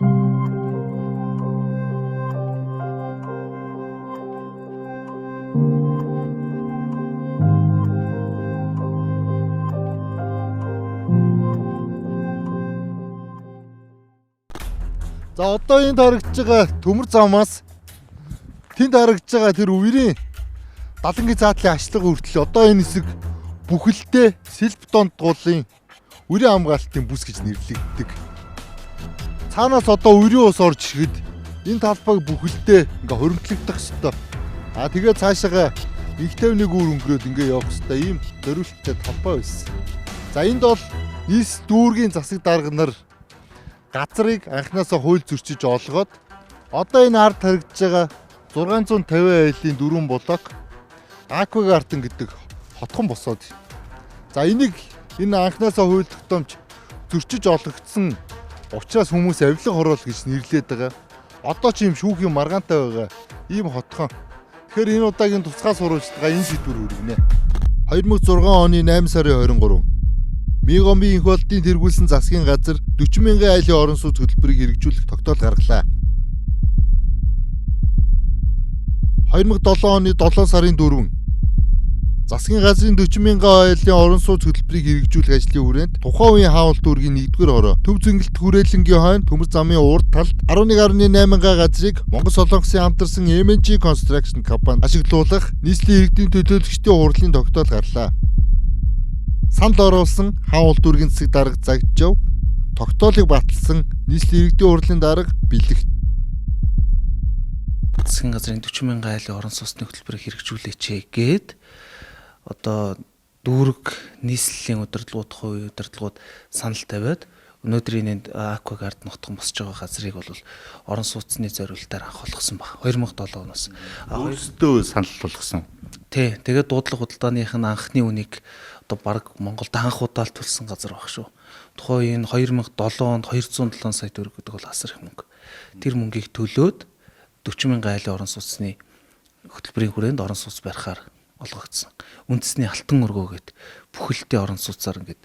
За одоо энд харагдж байгаа төмөр замаас тэнд харагдж байгаа тэр үерийн далангийн цаатлын ачлага хүртэл одоо энэ хэсэг бүхэлдээ сэлбетонд дуулын үерийн хамгаалтын бүс гэж нэрлэгддэг. Цаанаас одоо үерийн ус орж ирэхэд энэ талбайг бүхэлдээ ингээ хоригдлогдох ёстой. Тэгээд цаашаага их тавны гүр өнгөрөөд ингээ явах ёстой ийм зориулттай талбай байсан. За энд бол Нийс дүүргийн засаг дарга нар газрыг анхнаасаа хууль зөрчиж олгоод одоо энэ ард харагдж байгаа 650 айлын 4 блок Аквагартен гэдэг хотхон босоод. За энийг энэ анхнаасаа хууль тогтоомж зөрчиж олгогдсон учраас хүмүүс авилга хороол гэж нэрлэдэг байгаа. Одоо ч ийм шүүхийн маргаантай байгаа ийм хотхон. Тэгэхээр энэ удаагийн тусгай сурвалжид энэ сэдвэр хүргэнэ. 2006 оны 8 сарын 23 Мигомби инх болтын тэргүүлсэн засгийн газар 40 мянган айлын орон сууц хөтөлбөрийг хэрэгжүүлэх тогтоол гаргалаа. 2007 оны 7 сарын 4 засгийн газрын 40 мянган айлын орон сууц хөтөлбөрийг хэрэгжүүлэх ажлын хүрээнд тухайн үеийн хаалт дүүргийн 1-р хороо Төв Зингэлт хүрээлэнгийн хойно төмөр замын урд талд 11.8 га газрыг Монгол Солонгосын хамтарсан MNG Construction компани ашиглуулах нийслэлийн иргэдийн төлөөлөгчдийн хурлын тогтоол гарлаа. Санал оруулсан хаалт дүүргийн засаг дарга Загжав тогтоолыг баталсан нийслэлийн иргэдийн хурлын дарга Бэлэг засгийн газрын 40 мянган айлын орон сууцны хөтөлбөрийг хэрэгжүүлээч гээд одоо дүүрэг нийслэлийн удирдлагууд санал тавиад өнөөдрийн энд Аквагард нутган босч байгаа газрыг бол орон сууцны зориулалтаар анх олгосон баг 2007 оноос өөрсдөө санал болгосон. Тий, тэгээд дуудлага худалдааных нь анхны үнийг одоо баг Монголд анх удаалт төлсөн газар баг шүү. Тухайн энэ 2007 онд 207 сая төгрөг гэдэг бол асар их мөнгө. Тэр мөнгийг төлөөд 40 мянган айлын орон сууцны хөтөлбөрийн хүрээнд орон сууц барихаар олгогдсон. Үндэсний алтан өргөөгээд бүхэлдээ орон сууцаар ингээд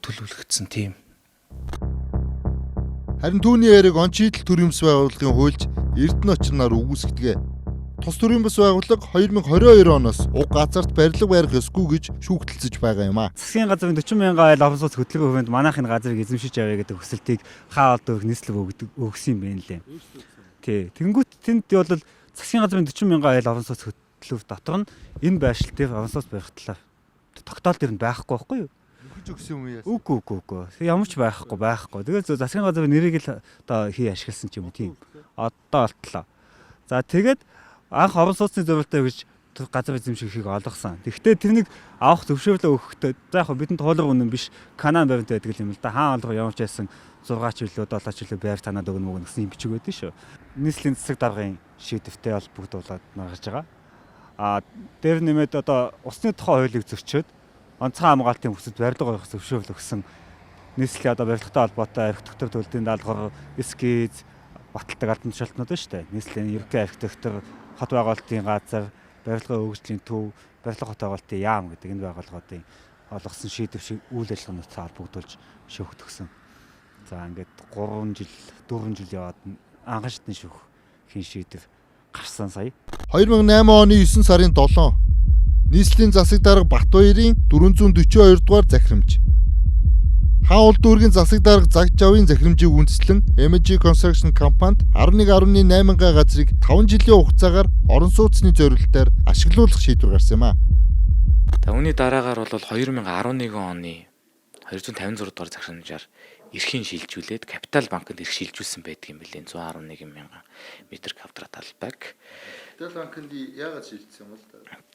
төлөвлөгдсөн тийм. Харин түүний яриг он чийдэл төрийн бас байгууллагын хуульч Эрдэнэ очирнаар үгүйсгдэгэ. Тус төрийн бас байгууллага 2022 оноос уг газарт барилга барих ёсгүй гэж шүүхтэлцэж байгаа юм а. Засгийн газрын 40 мянган айл орон сууц хөтөлбөрийн хүрээнд манайхын газрыг эзэмшиж авъя гэдэг хүсэлтийг хаалт дүүрэг нийслэг өгсөн юм байна лээ. Тий. Тэнгүүт тэнд бол засгийн газрын 40 мянган айл орон сууц хөтөлбөр дотор нь энэ байршилтыг орон сууц барих талаар тогтоол дээр нь байхгүй байхгүй юу? Өгж өгсөн юм яа. Үгүй. Ямар ч байхгүй. Тэгээд засгийн газрын нэрийг л одоо хий ашигласан ч юм уу тийм. Одоо олтлоо. За тэгээд анх орон сууцны зорилттой гэж газар эзэмшихийг олгосон. Тэгэхдээ тэрнийг авах зөвшөөрлөө өгөхдөө за яг бидэнд туулга үнэн биш Канаан баримт байдаг юм л да. Хаан олго явж байсан 6 жилөө 7 жилөө байр танаад өгнө мөгн гэсэн юм бичиг байдаг шүү. Нийслэлийн засаг даргын шийдвэртэй бол бүгд болоод маргаж байгаа. Дээр нэмээд одоо усны тухай хуулийг зөрчөөд онцгой хамгаалтын хүсэлд барилга барих зөвшөөрөл өгсөн. Нийслэлийн одоо барилгатай холбоотой архитектур төлөвлөлтийн даалгавар, эскиз, баталдаг албан тушаалтнууд байна шүү дээ. Нийслэлийн ерөнхий архитектур, хот байгуулалтын газар, барилгын хөгжлийн төв, барилга хот байгуулалтын яам гэдэг энэ байгууллагуудын олгосон шийдвэр шиг үйл ажиллагаануудтай холбогдуулж шүүхт өгсөн. За ингээд 3 жил, 4 жил яваад анхан шатны шүүхийн шийдвэр гарсан сая. 2008 оны 9 сарын 7 нийслэлийн засаг дарга Батбаярын 442 дугаар захирамж. Хаалт дүүргийн засаг дарга Загжавын захирамжийг үндэслэн MNG Construction компанид 11.8 га газрыг 5 жилийн хугацаагаар орон сууцны зориулалтаар ашиглуулах шийдвэр гарсан юм а. Үүний дараагаар бол 2011 оны 256 дугаар захирамжаар эрхийн шилжүүлээд Капитал банкнд эрх шилжүүлсэн байдаг юм билээ 111 мянган метр квадрат талбайг. Капитал банкнд яагаад шилжүүлсэн юм бол?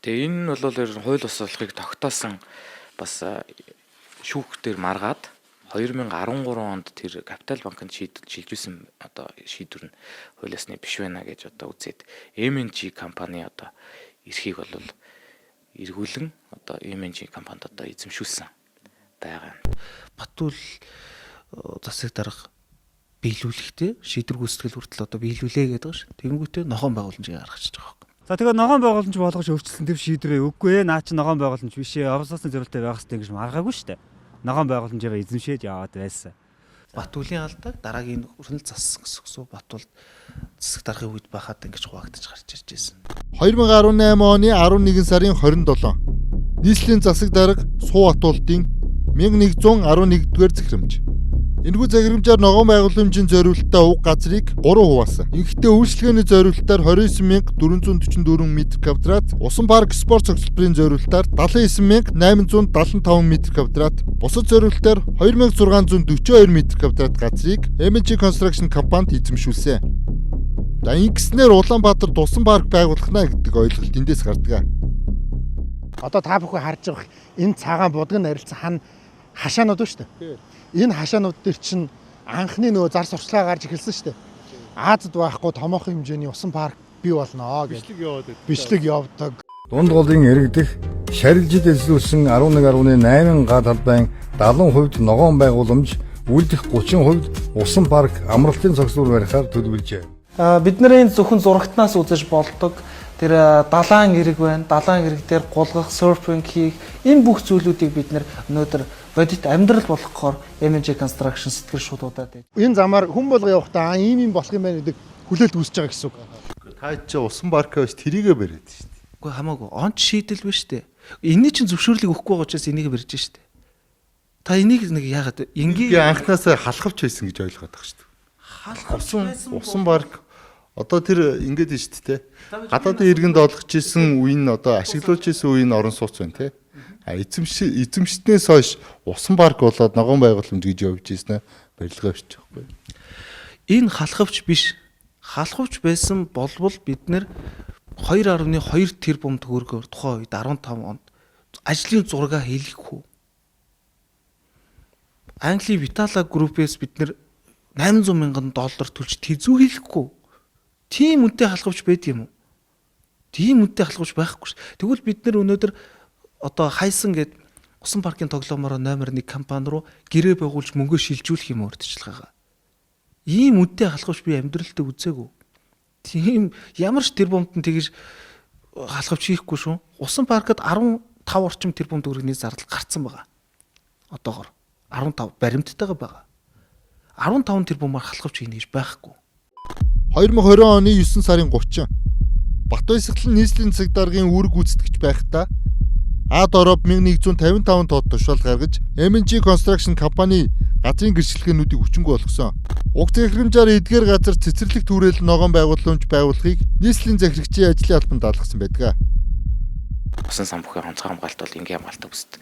Тэгээ энэ бол хууль бус болохыг тогтоосон бас шүүхтэр маргаад 2013 онд тэр Капитал банкнд шилжүүлсэн одоо шийдвэр нь хуулиасны биш байна гэж одоо үзээд MNG компани одоо эрхийг бол эргүүлэн одоо MNG компанид одоо эзэмшүүлсэн байгаа. Батүл засаг дарга биелүүлэхтэй шийдвэр гүйцэтгэл хүртэл одоо биелүүлээ гэдэг ш. Тэнгүүтээ нохоон байгууламжийг гаргачихж байгаа юм. За тэгээд ногоон байгууламж болгож өөрчлөсөн төв шийдвэрээ үгүй наа чи ногоон байгууламж биш ээ орон сууцны зорилттой байх хэрэгтэй гэж маргаагүй шүү дээ. Ногоон байгууламжаа эзэмшээд яваад байсан. Батүлийн алдааг дараагийн хүрнэл зассан гэсэн үг. Батул засаг дарахын үед бахад ингэж хуваагдаж гарч ирж байсан. 2018 оны 11 сарын 27 нийслэлийн засаг дарга Суу Батуулдын 1111-р захирамж. Энэхүү захирамжаар ногоон байгууламжийн зориулалтаа уг газрыг 3 хуваасан. Инхдээ үйлчлэгээний зориулалтаар 29444 м2, усан парк спорт цогцлборын зориулалтаар 79875 м2, бусад зориулалтаар 2642 м2 газрыг MNG Construction компанид эзэмшүүлсэн. За ингэснээр Улаанбаатар тусан парк байгуулахна гэдэг ойлголт эндээс гардаг. Одоо та бүхэн харж байгаа энэ цагаан будган нарилцсан хашаанууд шүү дээ. Энэ хашаанууд дээр чинь анхны нөгөө зар сурчлагаа гарч эхэлсэн шүү дээ. Азад байхгүй томоохон хэмжээний усан парк бий болно гэж бичлэг явуулдаг. Дунд голын иргэдэх шарилжид эзлүүлсэн 11.8 га талбайн 70% ногоон байгууламж, үлдэх 30% усан парк амралтын цогцлбор барихаар төлөвлөжээ. Бидний зөвхөн зурагтнаас үзэж болдог тэр далайн ирэг байна. Далайн ирэг дээр гулгах, серфинг хийх энэ бүх зүйлүүдийг бид өнөөдөр бодит амьдрал болгохоор MNG Construction сэтгэл шуудуудад байна. Энэ замаар хүн болго явахдаа ийм болох юм байна гэдэг хүлээлт үүсэж байгаа гэсэн үг. Та чи усан паркаа биш тэрийгэ бариад шүү дээ. Үгүй хамаагүй онц шийдэл биш үү? Энийн чинь зөвшөөрлийг өгөхгүй байгаа учраас энийг барьж шүү дээ. Та энийг нэг яагаад Ингээ анхнаасаа халахвч байсан гэж ойлгоод байгаа шүү дээ. халах Усан парк одоо тэр ингээд нь шүү дээ. Гадаадын иргэнд олгож исэн үе нь одоо ашиглуулж исэн үе нь орон сууц байна те. Эзэмшснээс хойш усан парк болоод ногоон байгууламж гэж явж ирсэн барилгаа биш байхгүй. энэ халахвч биш. Халахвч байсан болбол бид нэр 2.2 тэрбум төгрөгөөр тухайн үед 15 онд ажлын зураг хийлгэхгүй. Английн Vitala Group-ээс бид нэр $800,000 төлж тэзүү хийлгэхгүй. Тийм үнэтэй халахвч байд юм уу? Тийм үнэтэй халахвч байхгүй ш. Тэгвэл бид нэр өнөөдөр одоо хайсан гээд усан паркын тоглоомороо номер 1 компани руу гэрээ байгуулж мөнгө шилжүүлэх юм урьдчилгаагаа. Ийм үнэтэй халахвч би амьдралдаа үзээгүй. Тийм ямар ч тэрбумд нь тэгж халахвч хийхгүй шүү. Усан паркад 15 орчим тэрбум төгрөгийн зардал гарцсан байгаа. Одоогоор 15 баримттайгаа байгаа. 15 тэрбумаар халахвч хийнэ гэж байхгүй. 2020 оны 9 сарын 30 Батбаясгалан нийслэлийн засаг даргын үүрэг гүйцэтгэгч байхдаа Ад ороб 1155 тоод тушаал гаргаж MNG Construction компани газрын гэрчлэгээнүүдийг хүчингүй болгосон. Уг захирамжаар эдгээр газар цэцэрлэг түрээлэн ногоон байгууламж байгуулахыг нийслэлийн захирагчийн ажлын албанд даалгасан байдаг. Усан самбухын онцгой хамгаалалт бол ингийн хамгаалалт үст.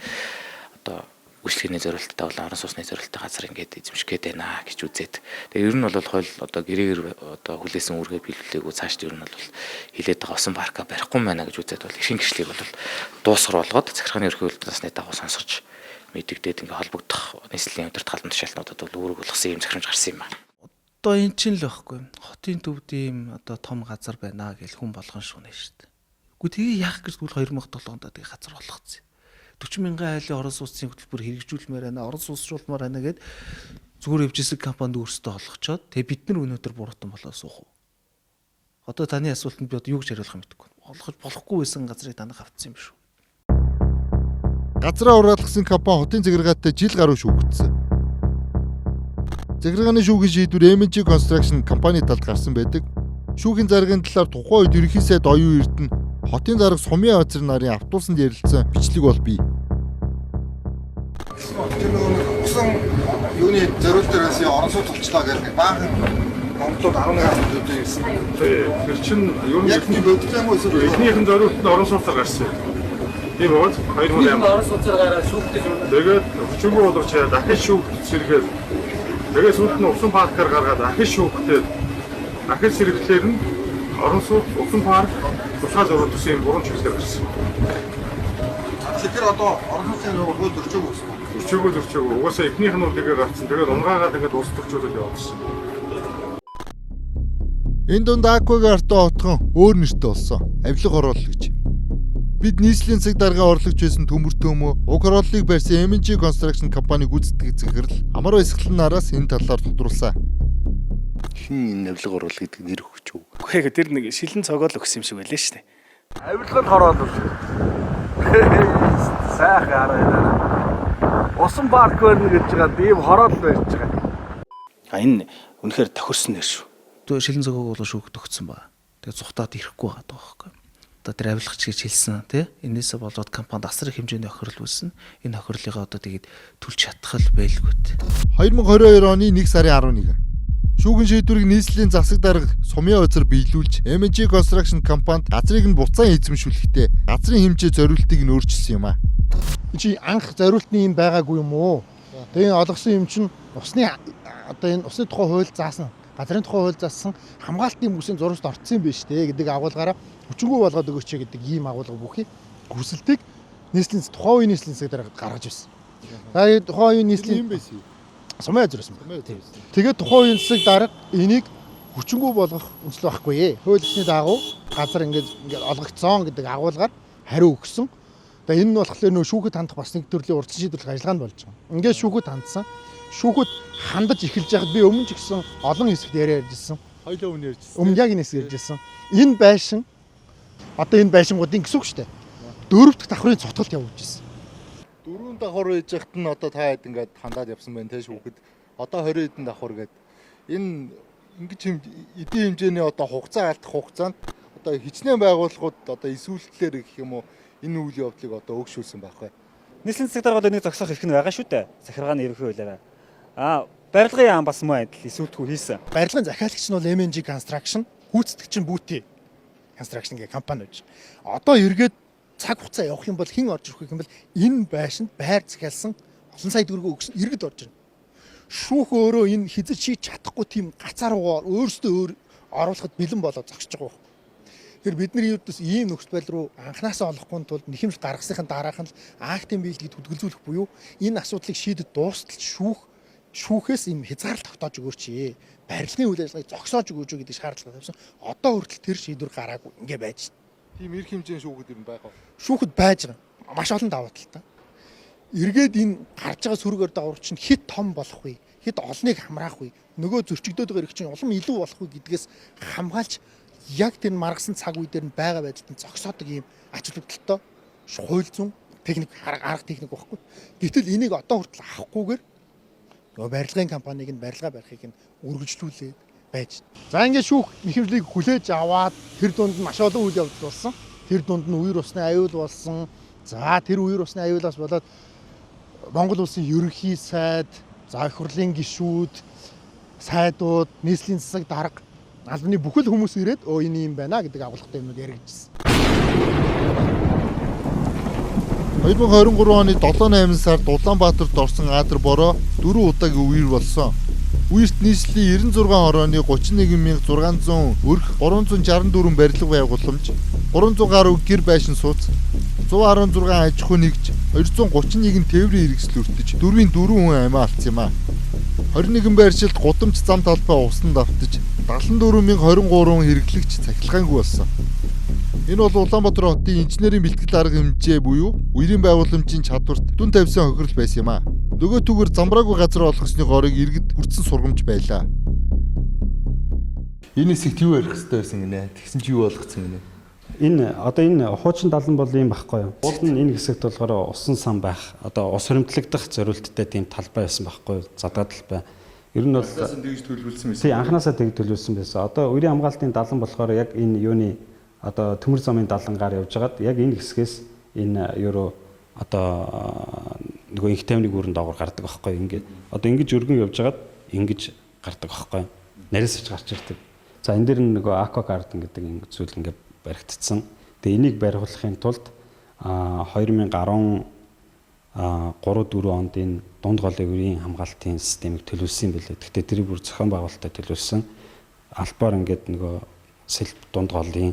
Одоо үйлчлэгээний зориулалттай бол орон сууцны зориулалттай газар ингээд эзэмших гээд байна гэж үзээд. Тэгээ ер нь бол хууль одоо гэрээр одоо хүлээсэн үүргээ биелүүлээгүй цаашд ер нь бол хилээд байгаа усан парка барихгүй байна гэж үзээд бол эрхийн гэрчлэгийг бол дуусгар болгоод захиргааны ерхий үйлдвэрлэлийн дагуу сонсорч мэдэгдээд ингээд холбогдох нийслэлийн удирдах халуун тушаалтнуудад бол үүрэг болгосон юм захирамж гарсан юм байна. Одоо эн чинь л байхгүй. Хотын төвд ийм одоо том газар байна гэл хүн болгон шунэ шүү дээ. Үгүй тэгээ яах гэж тэгвэл 2007 онд тэгээ газар болгоцсон. 40,000 айлын орон сууцны хөтөлбөр хэрэгжүүлмээр байна, орон сууцруулмаар байна гэд зүгээр явжсэн компанид өөрсдөө олгочоод тэгээ бид нар өнөөдөр буруутан болоо суух уу. Одоо таны асуултанд би одоо юу гэж хариулах юм мэдэхгүй. Олгож болохгүй байсан газрыг танах авцсан юм шүү. Газраа ураалгасан компани хотын захиргаатай жил гаруй шүүгдсэн. Захиргааны шүүхийн шийдвэр MNG Construction компани талд гарсан байдаг. Шүүхийн заргын талаар тухайн үед ерөнхий сайд оюун эрдэнэ хотын дарга Сумын Азар нарын автобусанд ярилцсан бичлэг бол бий. Усан юуны зориулалтаас орон сууц толчлоо гэдэг баахан Монголд 11 төдөө ирсэн. Тэр чинь ер нь Яг тийм бодсон юм уу эсвэл эхнийхэн зориулт нь орон сууцаар гарсан. Тийм бол 2008 орон сууцаар гараад шүүхтэй шүү. тэгээд хүчингү болгож дахиж шүүхт сэргээд тэгээд сүүлд нь усан паркаар гаргаад дахиж шүүхтэй дахиж сэргэлээр нь орон сууц усан парк тушаал өрөөсөн буруу чиглэлээр гарсан. тэр одоо орон сууцны хууль зөрчөөг үүсгэн. Зөрчөөгөө угаасаа эхнийх нь бол тэгээ гарцсан. Тэгээд унгаагаад ингээд устгахжуулаад явуулсан. Энэ дунд Аквагийн артаа отгон өөр нэртэй болсон. Авилга хороолол гэж. Бид нийслэлийн засаг даргын орлогч байсан төмөр төмөө уг хорооллыг барьсан MNG Construction компани гүйцэтгэх захирал Амар Баясгалан нараас энэ талаар тодруулсан. Хин энэ авилга оруулах гэдэг нэр өгч үү? Гэхдээ тэр нэг шилэн цогоол өгсөн юм шиг байлаа шүү дээ. Авилганд хороолол. Сайхан хараа. Усан парк байна гэж байгаа ийм хороол барьж байгаа. Энэ үнэхээр тохирсон нэр шүү. Шилэн цогоог бол шүүхт өгсөн ба. Тэгээ зүхтаад ирэхгүй байгаа байхгүй. Одоо тэр авилгач гэж хэлсэн тий. Энээсээ болоод компанид асар их хэмжээний охирол үүснэ. Энэ охирлыгаа одоо тэгээд түлж чадхал байлгүй. 2022 оны 1 сарын 11. Шүүгэн шийдвэрийг нийслэлийн засаг дарга Сумын Ойцор биелүүлж MG Construction компанид газрыг нь буцаан эзэмшүүлэхдээ газрын хэмжээ зориултыг нь өөрчилсөн юм а. Чи анх зориултны юм байгаагүй юм уу? Тэгээ олгосон юм чинь усны одоо энэ усны тухай хууль заасан, газрын тухай хууль заасан хамгаалтын бүсийн зурагт орцсон юм биш үү гэдэг агуулгаараа хүчингү болгоод өгөөч гэдэг ийм агуулга бүхий хүсэлтийг нийслэлийн тухайн үеийн нийслэлийн засаг дарга гаргаж ирсэн. За тухайн үеийн нийслэлийн юм байсан. Сумын Ойцор байсан. Тэгээд тухайн үеийн засаг дарга энийг хүчингү болгох үндэслэл байхгүй ээ. Хуулийнхны дагуу газар ингээд олгогдсон гэдэг агуулгаар хариу өгсөн. Тэгээ энэ нь болохоор нөө шүүхэд хандах бас нэг төрлийн урдсан шийдвэрлэх ажиллагаа нь болж байгаа. Ингээд шүүхэд хандсан. Шүүхэд хандаж эхэлж байхад би өмнө ч гэсэн олон хэсэгт ярьжсэн. Хоёлоо өмнө ярьжсэн. Өмнө яг энэ хэсэг ярьжсэн. Энэ байшин одоо энэ байшингуудын гэсэн үг шүү дээ. 4 дахь давхрын цутгалд явуулж ирсэн. 4 давхар байж хат нь одоо та хэд ингээд хандаад явсан байна те шүүхэд. Одоо 20 хэдэн давхар гээд энэ ингэж эдийн хэмжээний одоо хугацаа алдах хугацаанд одоо хичнээн байгууллагууд одоо эсвүүлтлээр гэх юм уу энэ үйл явдлыг одоо өгшүүлсэн байхгүй. Нийслэлийн засаг дарга бол энийг зогсоох эрх нь байгаа шүү дээ. Захиргааны ерөнхий хуулиараа. Барилгын яам бас муу адил эсвэлтгүй хийсэн. Барилгын захиалагч нь бол MG Construction, гүйцэтгэгч нь Бүүти Construction гэх компани байж. Одоо эргээд цаг хугацаа явах юм бол хэн орж ирэх юм бол энэ байшинд байр захиалсан олон сая төгрөгөө өгсөн иргэд орж ирнэ. Шүүх өөрөө энэ хязгаарч хийж чадахгүй тийм гацааруугаар өөрсдөө өөр оруулахад бэлэн болоод зогсож байгаа юм. Тэр бидний ердөөс ийм нөхцөл байдал руу анханасаа олохгүй тулд нэхэмж гаргасныхын дараах нь актын биелэлийг хөдөлгөлзүүлэх буюу энэ асуудлыг шийдэд дуустал шүүхээс ийм хязгаарлалт тогтоож өгөөч. Барилгын үйл ажиллагааг зогсоож өгөөч гэдэг шаардлага тавьсан. Одоо хүртэл тэр шийдвэр гараагүй ингээ байж байна. Тийм эрх хэмжээний шүүхэд юм байгаа. Шүүхэд байж байгаа. Маш олон даваа талтай. Эргээд энэ гарч байгаа сөрөг дагавар чинь хит том болох вэ? Хит олныг хамраах вэ? Нөгөө зөрчигдөд байгаа эрх чинь улам илүү болох вэ гэдгээс хамгаалж яг тэр маргасан цаг үе дээр нь байгаа байдалд зогсоодог ийм ач холбогдолтой хууль зүйн техник арга техник байхгүй. Гэтэл энийг одоо хүртэл авахгүйгээр нөгөө барилгын компаниг нь барилга барихыг нь үргэлжлүүлээд байж. За ингээд шүүх нэхэмжлийг хүлээж аваад тэр дунд нь маш олон үйл явдал болсон. Тэр дунд нь үер усны аюул болсон. За тэр үер усны аюулаас болоод Монгол улсын ерөнхий сайд, за их хурлын гишүүд, сайдууд, нийслэлийн засаг дарга албаны бүхэл хүмүүс ирээд энэ юм байна гэдэг агуулгатай юмуд яригдчихсэн. 2023 оны 7-8 сард Улаанбаатарт орсон Адар бороо 4 удаагийн үер болсон. Үерт нийслэлийн 96 хорооны 31600 өрх 364 барилга байгууламж, 300 гаруй гэр байшин сууц, 116 аж ахуй нэгж, 231 тээврийн хэрэгсэл өртөж 4 хүн амиа алдсан юм а. 21 байршилд гудамж зам талбай усанд автаж 74023 хэрэглэгч цахилгаангүй болсон. Энэ бол Улаанбаатар хотын инженерийн бэлтгэл арга хэмжээ буюу үерийн байгууламжийн чадварт дүн тавьсан хохирол байсан юм а. Нөгөө түгээр замбраагүй газар олгосны горыг иргэд хүртсэн сургамж байлаа. Энэ хэсэгт юу ярих хэрэгтэй байсан гинэ? Тэгсэн чи юу болгоцсон гинэ? Энэ хуучин далан бол юм байхгүй юу? Уул нь энэ хэсэгт болохоор усан сан байх, одоо ус хөрөмтлөгдөх зориулттай тийм талбай байсан байхгүй юу? Задгаа талбай. Ер нь бол тэгж төлөвлөсөн байсан. Тийм анханасаа тэгж төлөвлөсөн байсан. Одоо үерийн хамгаалтын далан болохоор яг энэ юуны одоо төмөр замын далангаар явж байгаад яг энэ хэсгээс энэ ерөө одоо нөгөө инх тайвны гүрэн доогоор гардаг байхгүй юу? Ингээд одоо ингэж өргөн явж байгаад ингэж гардаг байхгүй юу? Нарийнсч гарч ирдэг. За энэ дээр нөгөө аква гарден гэдэг ингэ зүйл ингээд баригдсан. Тэгээ энийг барихуулахын тулд 2013 4 онд энэ дунд голын үерийн хамгаалтын системийг төлөвлөсөн юм билээ. Гэхдээ тэрийг бүр зохион байгуулалтад төлөвлөсөн. Албаар ингээд нөгөө сэлб дунд голын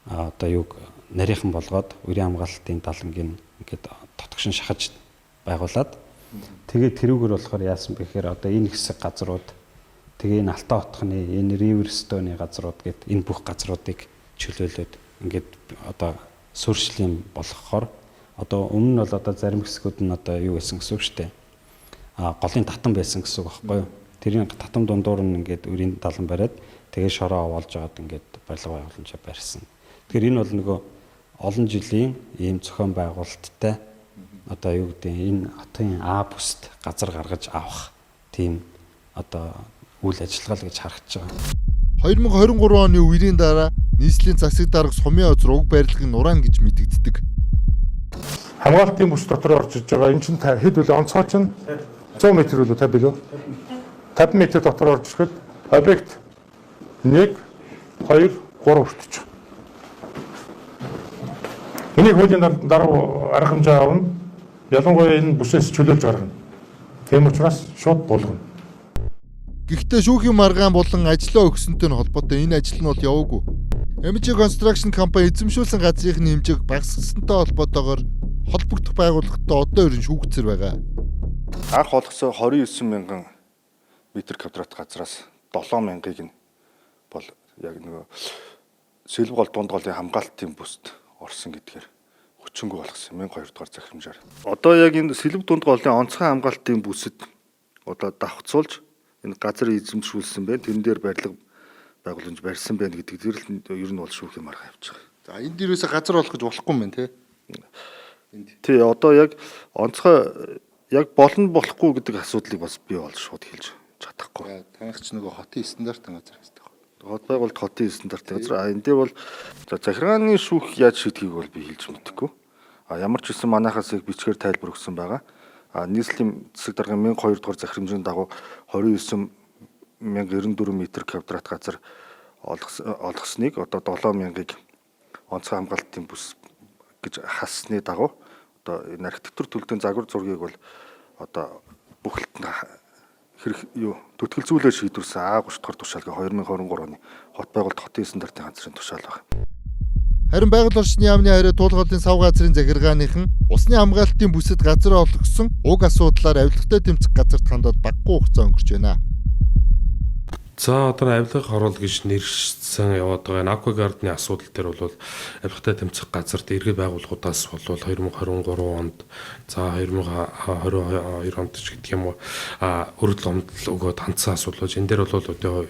одоо юг нарийнхан болгоод үерийн хамгаалтын далангийн ингээд тотгошин шахаж байгуулад тэгээд тэрүүгээр болохоор яасан бэ гэхээр одоо энэ хэсэг газрууд тэгээ энэ Алтан хотхны энэ Riverstone-ы газрууд гэд энэ бүх газруудыг чөлөөлөд ингээд одоо суурьшлийн болгохоор одоо өмнө нь бол одоо зарим хэсгүүд нь одоо юу гэсэн гэсэн үг шүү дээ. Голын татан байсан гэсэн үг байхгүй юу? Тэрийн татам дундуур нь ингээд үрийн далан бариад тэгээ шороо овоолж агаад ингээд барилга байгууламжаа барьсан. Тэгэхээр энэ бол нөгөө олон жилийн ийм зохион байгуулалттай одоо юу гэдэг энэ хотын А бүст газар гаргаж авах тийм одоо үйл ажиллагаа л гэж харагдаж байгаа. 2023 оны үерийн дараа нийслэлийн засаг дарга Сумын озер уг барилгын нураан гэж мэдэгддэг. Хамгаалтын бүс дотор орж иж байгаа. Энэ чинь хэд вэ? Онцгой чинь 100 м үү 50 билүү? 50 м дотор орж ирэхэд объект 1 2 3 хүртэж байгаа. Энийг хуулийн дараа арга хэмжээ авна. Ялангуяа энэ бүсээс чөлөөлж гаргана. Тийм учраас шууд болгоно. Гэхдээ шүүхийн маргаан болон ажлаа өгсөнтэй нь холбоотой энэ ажил нь бол яваагүй. MG Construction компани эзэмшүүлсэн газрын хэмжээг багасгасантай холбоотойгоор холбогдох байгууллагатай одоо ерөн шүүгцэр байгаа. Анх олгосон 29 мянган метр квадрат газраас 7 мянгаыг нь бол яг нөгөө Сэлбэг гол дунд голын хамгаалтын бүст орсон гэдгээр хүчингүй болгосон 1200 дугаар захирамжаар. Одоо яг энэ Сэлбэг дунд голын онцгой хамгаалтын бүсэд одоо давхцуулж энэ газар эзэмшүүлсэн байна. Тэрэн дээр барилга байгууламж барьсан байна гэдгээр л ер нь бол шүүхийн маргаа явж байгаа. За энд дээрээс газар олгож болохгүй юм байна те. Тий, одоо яг онцгой яг болно болохгүй гэдэг асуудлыг бас би бол шууд хэлж чадахгүй. Танайх ч нөгөө хотын стандартын газар хэвчээ. Хот байгуулалт хотын стандартын газар. Энэ дээр бол захиргааны шүүх яаж шийдгийг бол би хэлж мэдэхгүй. Ямар ч гэсэн манайхаас яг бичгээр тайлбар өгсөн байгаа. Нийслэлийн засаг даргын 1200 дугаар захирамжийн дагуу 29,094 м квадрат газар олгосныг одоо 7,000-ыг онцгой хамгаалтын бүс гэж хассны дагуу одоо энэ архитектур төлөвлөлтийн загвар зургийг бол одоо бүхэлд төтгөлзүүлээ шийдвэрсэн А30 дахь тушаалгийн 2023 оны хот байгуулалт хотын стандартын газрын тушаал байна. Харин байгаль орчны яамны хариу туулгын сав газрын захиргааныхан усны хамгаалтын бүсэд газар олгосон уг асуудлаар авилгатай тэмцэх газарт хандаад баггүй хугацаа өнгөрч байна. За одоо авилга хороол гэж нэршсэн яваад байгаа энэ Аквагардны асуудал дээр бол авилгатай тэмцэх газарт иргэд байгууллагуудаас бол 2023 онд за 2022 онд ч гэдэг юм уу өргөдөл омдол өгөөд хандсан асуудал. Энэ дээр бол одоо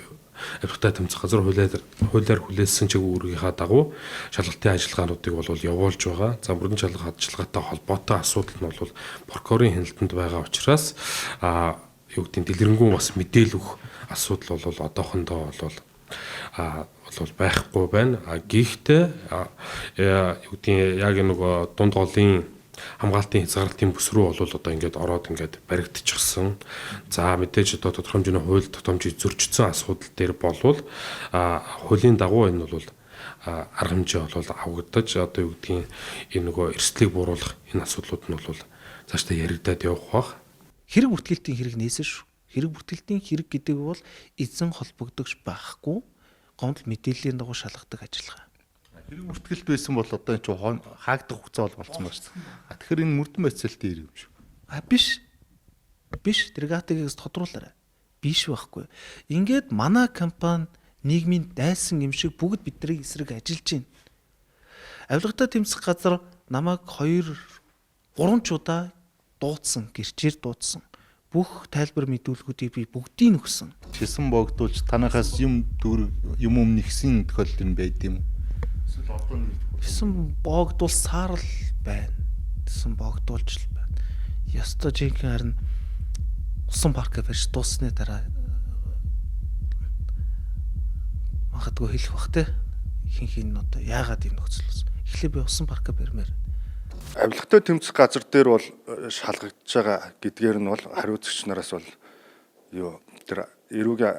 авилгатай тэмцэх газар хуулиар хүлээсэн чиг үүргийнхаа дагуу шалгалтын ажиллагаануудыг бол явуулж байгаа. За бүрэн шалгалт ажиллагаатай холбоотой асуудал нь бол прокурорын хяналтанд байгаа учраас юу гэдэг нь дэлгэрэнгүй бас мэдээлэл өгөх асуудал бол одоохондоо бол байхгүй байна. Гэхдээ юу гэдэг яг нөгөө дунд голын хамгаалтын хязгаарлалтын бүс рүү бол одоо ингээд ороод ингээд баригдчихсан. За мэдээж одоо тодорхой хэмжээний хууль тогтоомжийг зөрчсөн асуудал дээр болвол хуулийн дагуу энэ бол арга хэмжээ бол авагдаж одоо юу гэдгийг энэ нөгөө эрсдлийг бууруулах энэ асуудлууд нь бол цаашдаа яригдаад явах бах. Хэрэг бүртгэлтийн хэрэг нээсэн шүү. Хэрэг бүртгэлтийн хэрэг гэдэг бол эзэн холбогдогч байхгүй гомдол мэдээллийн дагуу шалгадаг ажиллагаа. Хэрэг бүртгэлт байсан бол одоо энэ чинь хаагдах хугацаа бол болцсон байна шүү. Тэгэхээр энэ мөрдөн байцаалтын хэрэг юм шүү. Биш. Дэргатигээс тодруулаарай. Биш байхгүй. Ингээд манай компани нийгмийн дайсан юм шиг бүгд бидний эсрэг ажиллаж байна. Авилгатай тэмцэх газар намайг 2-3 удаа дуудсан, гэрчээр дуудсан. Бүх тайлбар мэдүүлгүүдийг би бүгдийг өгсөн. Чисэн богдуулж танахаас юм өмнөхсөн тохиолдол нь байд юм. Чисэн богдуулсаар л байна. Чисэн богдуулж л байна. Ястаа жинхэнэ харин усан парк барьж дуусны дараа магадгүй хэлэх бах те. Ихэнх нь одоо яагаад юм нөхцөлөөс. Эхлээ би усан парк барьмаар. Авилгатай тэмцэх газар дээр бол шалгагдж байгаа гэдгээр нь бол хариуцагч нараас бол тэр эрүүгийн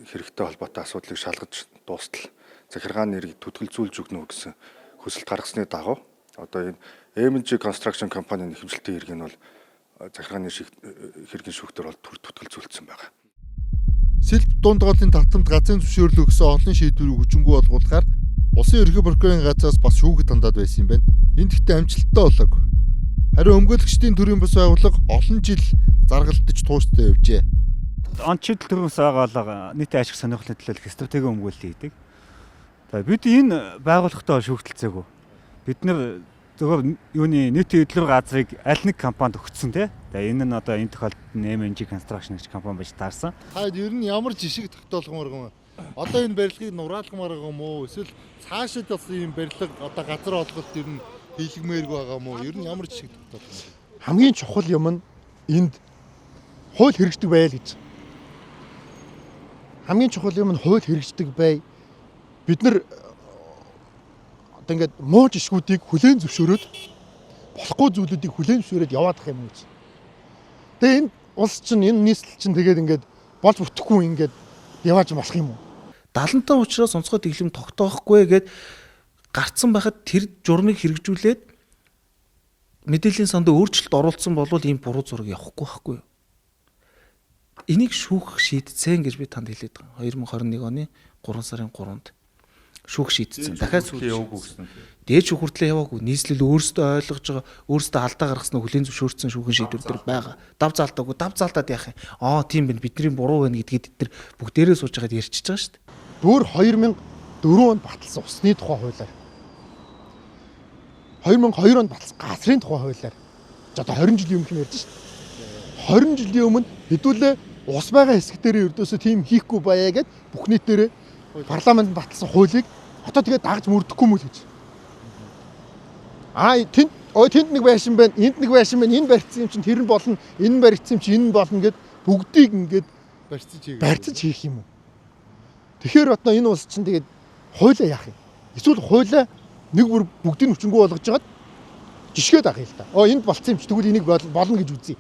хэрэгтэй холбоотой асуудлыг шалгаж дуустал захиргааны нэрийг төтгөлзүүлж өгнө гэсэн хүсэлт гаргасны дагуу одоо энэ MG Construction компанийн нэхэмжлэлтийн хэрэг нь бол захиргааны хэргийн шүүхтэр бол төтгөлзүүлсэн байгаа. Сэлбэг дунд голын татамт газрын зөвшөөрлө өгсөн олон шийдвэрийг хүчингүй болгуулахаар улсын ерхий прокурорын газраас бас шүүхэд хандаад байсан юм байна. Энд гэхдээ амжилттай болоогүй. Харин өмгөөлөгчдийн төрийн бас байгууллага олон жил заргалтж тууштай явжээ. Онцгой төрийн бас байгууллага нийтийн ашиг сонирхлын төлөө стратегийн өмгөөлөлт хийдэг. Бид энэ байгууллагатай шүүхтэлцээгүй. Бид нэр зөвхөн юуны нийтийн эдлэр газрыг аль нэг компанид өгсөн тий. Энэ нь одоо энэ тохиолдолд MG Construction гэж компани байж таарсан. Ер нь ямар жишг тогтоолгомор юм. Одоо энэ барилгыг нураалгамаар байгаа юм уу? Эсвэл цаашид бас ийм барилга одоо газар олголт ер нь хийлгмээргүй байгаа юм уу? Ер нь ямар жишг тогтоолгомор? Хамгийн чухал юм нь энд хууль хэрэгждэг байл гэж. хамгийн чухал юм нь хууль хэрэгждэг бай. Бид нар одоо ингээд муу жишгүүдийг хүлээн зөвшөөрөөд болохгүй зүйлүүдийг хүлээн зөвшөөрөөд яваад ах юм гэж. Тэгээ энэ улс чинь энэ нийслэл чинь тэгээд ингээд болж бүтэхгүй ингээд явааж болох юм уу? 70 таа учраас онцгой дэглэм тогтоохгүй гэд гарцсан байхад тэр журмыг хэрэгжүүлээд мэдээллийн санд өөрчлөлт оруулсан бол ийм буруу зураг явахгүй байхгүй юу? Энийг шүүх шийдсэн гэж би танд хэлээд байгаа. 2021 оны 3 сарын 3-нд шүүх шийдсэн. Дахиад яваагүй гэсэн. дээд шүүх хүртлээ яваагүй. Нийслэл өөрсдөө ойлгож байгаа, өөрсдөө алдаа гаргаснаа хүлээн зөвшөөрсөн шүүхийн шийдвэр төр байгаа. Дав заалтаагүй, дав заалтаад яах юм? Тийм байна. Бидний буруу байна гэдгээд эдгээр бүгдээрээ сууж байгаад ярьчихж байгаа шүү дээ. Бүр 2004 онд баталсан усны тухай хуулиар 2002 онд баталсан газрын тухай хуулиар за одоо 20 жилийн өмнө юм ярьж шүү дээ. 20 жилийн өмнө хэдүүлээ ус байгаа хэсэг дээр ердөөсөө тийм хийхгүй баяа гэд бүх нийтээрээ парламент баталсан хуулийг одоо тэгээд дагж мөрдөхгүй мөл гэж. Тэнд нэг байшин байна, энд нэг байшин байна, энэ барьцсан юм чинь тэр нь болно, энэ нь барьцсан юм чинь энэ нь болно гэд бүгдийг ингээд барьцаж хийх юм уу? Тэгэхээр одоо энэ улс чинь тэгээд хуулиа яах юм? Эсвэл хуулиа нэг бүр бүгдийг хүчингү болгож жагаад жишгээд авах юм л та. Энд болцсон юм чи тэгвэл энийг болно гэж үзье.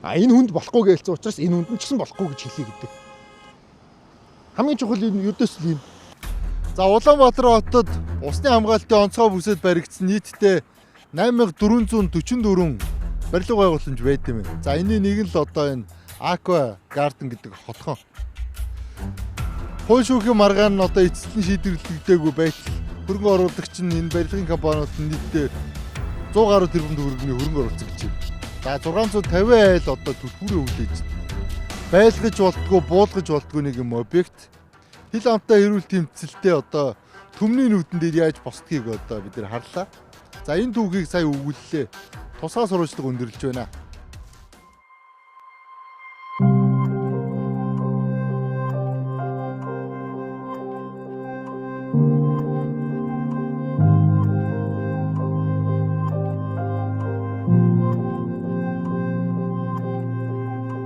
Энэ хүнд болохгүй гэлцсэн учраас энэ хүнд нь ч гэсэн болохгүй гэж хэлье гэдэг. Хамгийн чухал энэ ердөөсөл юм. За Улаанбаатар хотод усны хамгаалтын онцгой бүсэд баригдсан нийтдээ 8444 барилга байгууламж байд юм байна. За энэний нэг нь л одоо энэ Aqua Garden гэдэг хотхон. Хууль шүүхийн маргаан нь одоо эцэслэн шийдвэрлэгдээгүй байтал хөрөнгө оруулагч нь энэ барилгын компаниуд нийтдээ 100 гаруй тэрбум төгрөгийн хөрөнгө оруулсан гэж байна. За 650 айл одоо төлбөрөө хүлээж байлгаж болтгоо буулгаж болтгоо нэг юм объект хил амтаа эрүүл тэмцэлтэй одоо төмний нүдэн дээр яаж босдгийг одоо бид нэр харлаа. За энэ түүхийг сая өгүүллээ. Тусгай сурвалжлага өндөрлж байна.